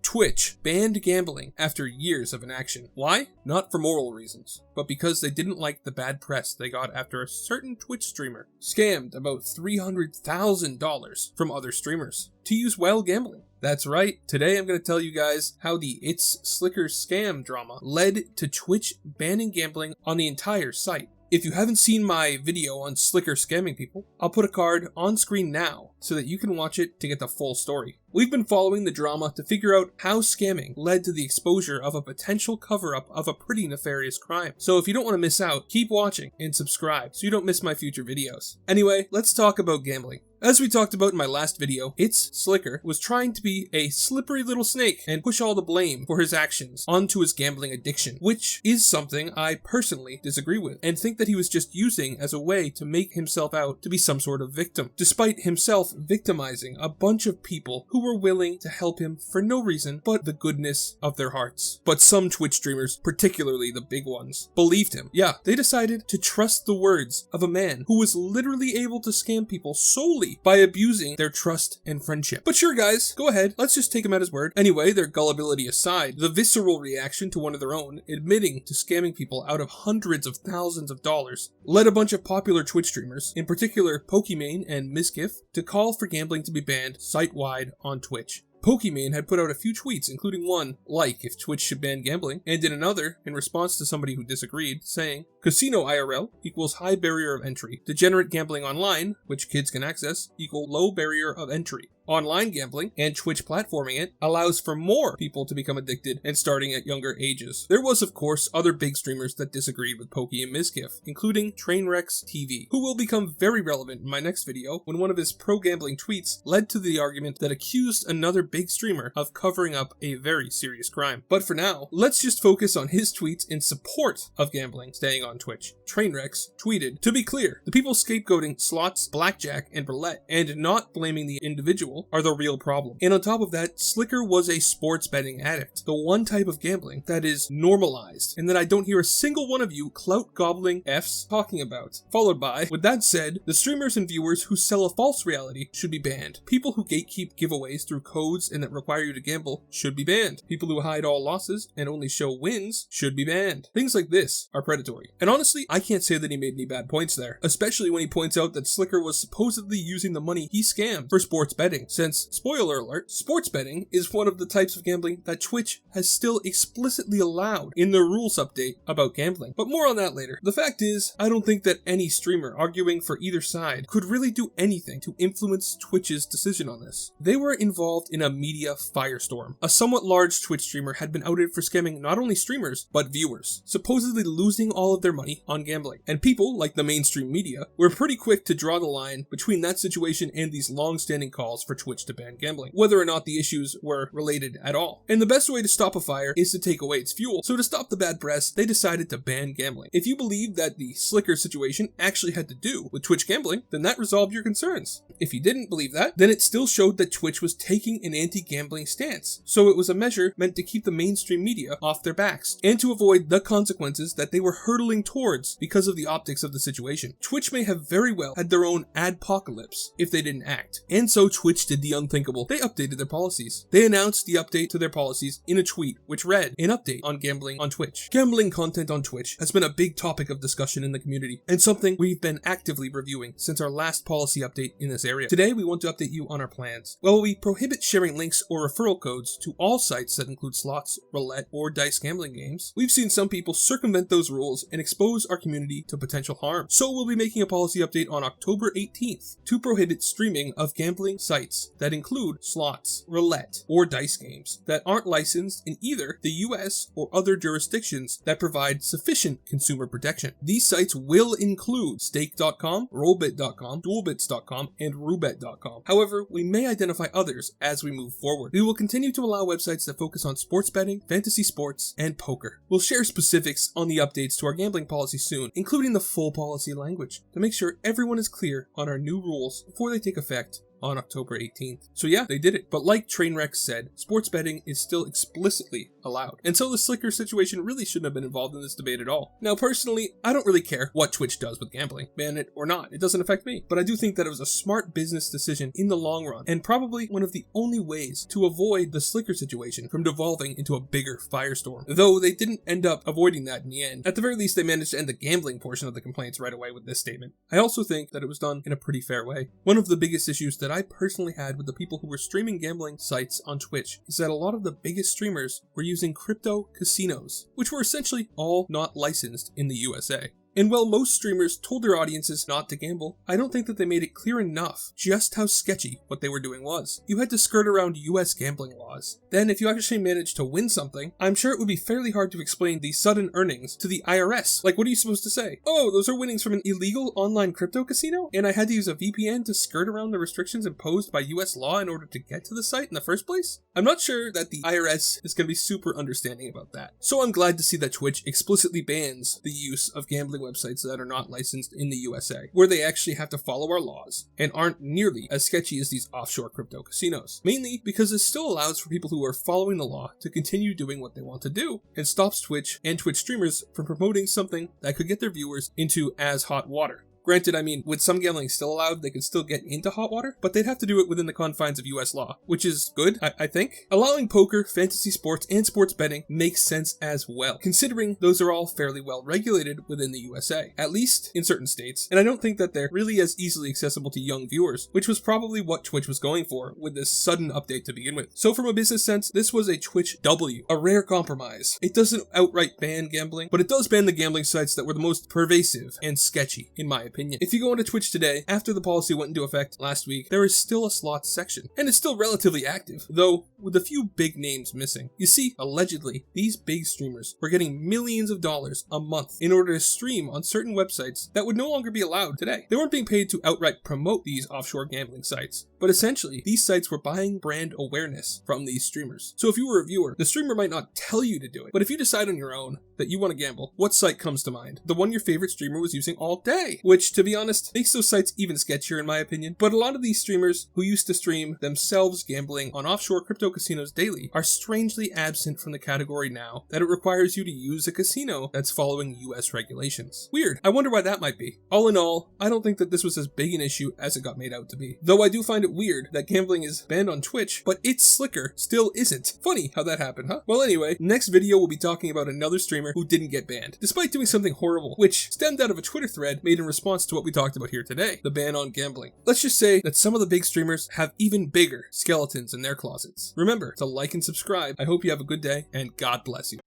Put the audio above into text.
Twitch banned gambling after years of inaction. Why? Not for moral reasons, but because they didn't like the bad press they got after a certain Twitch streamer scammed about $300,000 from other streamers to use wild gambling. That's right, today I'm going to tell you guys how the ItsSliker scam drama led to Twitch banning gambling on the entire site. If you haven't seen my video on Sliker scamming people, I'll put a card on screen now so that you can watch it to get the full story. We've been following the drama to figure out how scamming led to the exposure of a potential cover-up of a pretty nefarious crime. So if you don't want to miss out, keep watching and subscribe so you don't miss my future videos. Anyway, let's talk about gambling. As we talked about in my last video, ItsSliker was trying to be a slippery little snake and push all the blame for his actions onto his gambling addiction, which is something I personally disagree with, and think that he was just using as a way to make himself out to be some sort of victim, despite himself victimizing a bunch of people who were willing to help him for no reason but the goodness of their hearts. But some Twitch streamers, particularly the big ones, believed him. Yeah, they decided to trust the words of a man who was literally able to scam people solely by abusing their trust and friendship. But sure guys, go ahead, let's just take him at his word. Anyway, their gullibility aside, the visceral reaction to one of their own, admitting to scamming people out of hundreds of thousands of dollars, led a bunch of popular Twitch streamers, in particular Pokimane and Willne, to call for gambling to be banned site-wide on Twitch. Pokimane had put out a few tweets, including one, like if Twitch should ban gambling, and in another, in response to somebody who disagreed, saying, Casino IRL equals high barrier of entry. Degenerate gambling online, which kids can access, equal low barrier of entry. Online gambling, and Twitch platforming it, allows for more people to become addicted and starting at younger ages. There was, of course, other big streamers that disagreed with Poki and Willne, including TrainwrecksTv, who will become very relevant in my next video when one of his pro-gambling tweets led to the argument that accused another big streamer of covering up a very serious crime. But for now, let's just focus on his tweets in support of gambling staying on Twitch. Trainwrecks tweeted, "To be clear, the people scapegoating slots, blackjack, and roulette, and not blaming the individual are the real problem. And on top of that, Sliker was a sports betting addict, the one type of gambling that is normalized, and that I don't hear a single one of you clout-gobbling Fs talking about." Followed by, "With that said, the streamers and viewers who sell a false reality should be banned. People who gatekeep giveaways through codes and that require you to gamble should be banned. People who hide all losses and only show wins should be banned. Things like this are predatory." And honestly, I can't say that he made any bad points there, especially when he points out that Sliker was supposedly using the money he scammed for sports betting, since, spoiler alert, sports betting is one of the types of gambling that Twitch has still explicitly allowed in their rules update about gambling. But more on that later. The fact is, I don't think that any streamer arguing for either side could really do anything to influence Twitch's decision on this. They were involved in a media firestorm. A somewhat large Twitch streamer had been outed for scamming not only streamers, but viewers, supposedly losing all of their money on gambling. And people, like the mainstream media, were pretty quick to draw the line between that situation and these long-standing calls for Twitch to ban gambling, whether or not the issues were related at all. And the best way to stop a fire is to take away its fuel, so to stop the bad press, they decided to ban gambling. If you believe that the Sliker situation actually had to do with Twitch gambling, then that resolved your concerns. If you didn't believe that, then it still showed that Twitch was taking an anti-gambling stance, so it was a measure meant to keep the mainstream media off their backs, and to avoid the consequences that they were hurtling towards because of the optics of the situation. Twitch may have very well had their own adpocalypse if they didn't act, and so Twitch did the unthinkable. They updated their policies. They announced the update to their policies in a tweet, which read, "An update on gambling on Twitch." Gambling content on Twitch has been a big topic of discussion in the community, and something we've been actively reviewing since our last policy update in this area. Today, we want to update you on our plans. While we prohibit sharing links or referral codes to all sites that include slots, roulette, or dice gambling games, we've seen some people circumvent those rules and expose our community to potential harm. So we'll be making a policy update on October 18th to prohibit streaming of gambling sites that include slots, roulette, or dice games that aren't licensed in either the US or other jurisdictions that provide sufficient consumer protection. These sites will include stake.com, rollbit.com, duelbits.com, and roobet.com. However, we may identify others as we move forward. We will continue to allow websites that focus on sports betting, fantasy sports, and poker. We'll share specifics on the updates to our gambling policy soon, including the full policy language, to make sure everyone is clear on our new rules before they take effect on October 18th. So yeah, they did it. But like Trainwreck said, sports betting is still explicitly allowed. And so the Sliker situation really shouldn't have been involved in this debate at all. Now personally, I don't really care what Twitch does with gambling, ban it or not, it doesn't affect me. But I do think that it was a smart business decision in the long run, and probably one of the only ways to avoid the Sliker situation from devolving into a bigger firestorm. Though they didn't end up avoiding that in the end. At the very least, they managed to end the gambling portion of the complaints right away with this statement. I also think that it was done in a pretty fair way. One of the biggest issues that I personally had with the people who were streaming gambling sites on Twitch is that a lot of the biggest streamers were using crypto casinos, which were essentially all not licensed in the USA. And while most streamers told their audiences not to gamble, I don't think that they made it clear enough just how sketchy what they were doing was. You had to skirt around US gambling laws. Then if you actually managed to win something, I'm sure it would be fairly hard to explain the sudden earnings to the IRS. Like, what are you supposed to say? Oh, those are winnings from an illegal online crypto casino? And I had to use a VPN to skirt around the restrictions imposed by US law in order to get to the site in the first place? I'm not sure that the IRS is going to be super understanding about that. So I'm glad to see that Twitch explicitly bans the use of gambling websites that are not licensed in the USA, where they actually have to follow our laws and aren't nearly as sketchy as these offshore crypto casinos. Mainly because this still allows for people who are following the law to continue doing what they want to do, and stops Twitch and Twitch streamers from promoting something that could get their viewers into as hot water. Granted, I mean, with some gambling still allowed, they could still get into hot water, but they'd have to do it within the confines of US law, which is good, I think. Allowing poker, fantasy sports, and sports betting makes sense as well, considering those are all fairly well regulated within the USA, at least in certain states, and I don't think that they're really as easily accessible to young viewers, which was probably what Twitch was going for with this sudden update to begin with. So from a business sense, this was a Twitch W, a rare compromise. It doesn't outright ban gambling, but it does ban the gambling sites that were the most pervasive and sketchy, in my opinion. If you go into Twitch today, after the policy went into effect last week, there is still a slots section, and it's still relatively active, though with a few big names missing. You see, allegedly, these big streamers were getting millions of dollars a month in order to stream on certain websites that would no longer be allowed today. They weren't being paid to outright promote these offshore gambling sites, but essentially, these sites were buying brand awareness from these streamers. So if you were a viewer, the streamer might not tell you to do it, but if you decide on your own that you want to gamble, what site comes to mind? The one your favorite streamer was using all day, which, to be honest, makes those sites even sketchier in my opinion. But a lot of these streamers who used to stream themselves gambling on offshore crypto casinos daily are strangely absent from the category now that it requires you to use a casino that's following US regulations. Weird. I wonder why that might be. All in all, I don't think that this was as big an issue as it got made out to be. Though I do find it weird that gambling is banned on Twitch, but ItsSliker still isn't. Funny how that happened, huh? Well anyway, next video we'll be talking about another streamer who didn't get banned, despite doing something horrible, which stemmed out of a Twitter thread made in response to what we talked about here today, the ban on gambling. Let's just say that some of the big streamers have even bigger skeletons in their closets. Remember to like and subscribe. I hope you have a good day, and God bless you.